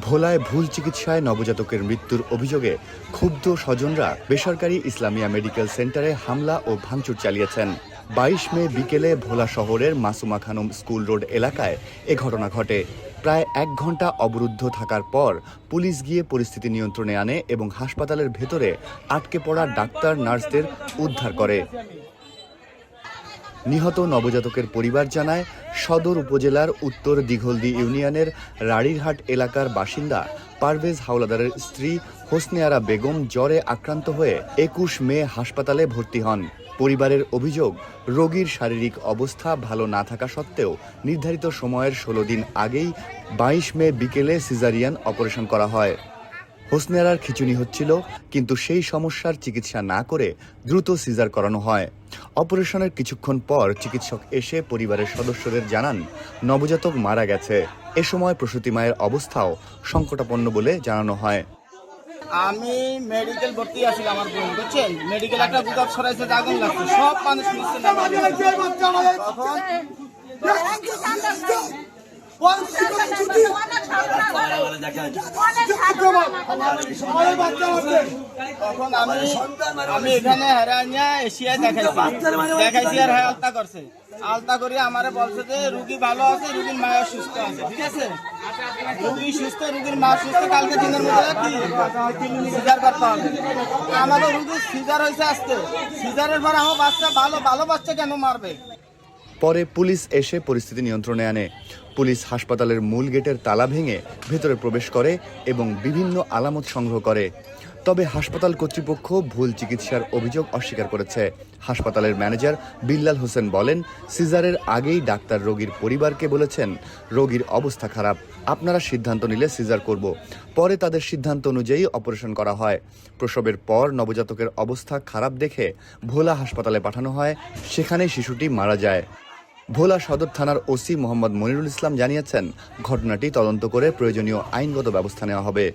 ভোলায় ভুল চিকিৎসায় নবজাতকের মৃত্যুর অভিযোগে ক্ষুব্ধ স্বজনরা বেসরকারি ইসলামিয়া মেডিকেল সেন্টারে হামলা ও ভাঙচুর চালিয়েছেন। 22 মে বিকেলে ভোলা শহরের মাসুমা খানম স্কুল রোড এলাকায় এ ঘটনা ঘটে। প্রায় 1 ঘন্টা অবরুদ্ধ থাকার পর পুলিশ গিয়ে পরিস্থিতি নিয়ন্ত্রণে আনে এবং হাসপাতালের ভেতরে আটকে পড়া ডাক্তার নার্সদের উদ্ধার করে। নিহত নবজাতকের পরিবার জানায়, সদর উপজেলার উত্তর দিঘলদি ইউনিয়নের রাড়িরহাট এলাকার বাসিন্দা পারভেজ হাওলাদারের স্ত্রী হোসনে আরা বেগম জ্বরে আক্রান্ত হয়ে 21 মে হাসপাতালে ভর্তি হন। পরিবারের অভিযোগ, রোগীর শারীরিক অবস্থা ভালো না থাকা সত্ত্বেও নির্ধারিত সময়ের 16 দিন আগেই 22 মে বিকেলে সিজারিয়ান অপারেশন করা হয়। হোসনে আরার খিঁচুনি হচ্ছিল, কিন্তু সেই সমস্যার চিকিৎসা না করে দ্রুত সিজার করানো হয়। অপারেশনের কিছুক্ষণ পর চিকিৎসক এসে পরিবারের সদস্যদের জানান নবজাতক মারা গেছে। এ সময় প্রসূতি মায়ের অবস্থাও সংকটাপন্ন বলে জানানো হয়। আমি মেডিকেল ভর্তি আছি, আমার বোন বুঝছেন, মেডিকেল একটা গুজব ছড়াইছে, আগুন লাগছে, সব মানুষ মিশছে না। তখন আমি এখানে হেরানিয়া এশিয়ায় দেখাইছি আর আলতা করছে, আলতা করে আমারে বলছে যে রুগী ভালো আছে, রুগীর মায়ের সুস্থ আছে। ঠিক আছে, রুগী সুস্থ, রুগীর মা সুস্থ, কালকে দিনের মধ্যে কি সিজার করতে হবে। আমাদের রুগীর সিজার হয়েছে আজকে, সিজারের পর আমার বাচ্চা ভালো বাচ্চা কেন মারবে? পরে পুলিশ এসে পরিস্থিতি নিয়ন্ত্রণে আনে। পুলিশ হাসপাতালের মূল গেটের তালা ভেঙে ভেতরে প্রবেশ করে এবং বিভিন্ন আলামত সংগ্রহ করে। তবে হাসপাতাল কর্তৃপক্ষ ভুল চিকিৎসার অভিযোগ অস্বীকার করেছে। হাসপাতালের ম্যানেজার বিল্লাল হোসেন বলেন, সিজারের আগেই ডাক্তার রোগীর পরিবারকে বলেছেন রোগীর অবস্থা খারাপ, আপনারা সিদ্ধান্ত নিলে সিজার করব। পরে তাদের সিদ্ধান্ত অনুযায়ী অপারেশন করা হয়। প্রসবের পর নবজাতকের অবস্থা খারাপ দেখে ভোলা হাসপাতালে পাঠানো হয়, সেখানে শিশুটি মারা যায়। ভোলা সদর থানার ওসি মোহাম্মদ মনিরুল ইসলাম জানিয়েছেন, ঘটনাটি তদন্ত করে প্রয়োজনীয় আইনগত ব্যবস্থা নেওয়া হবে।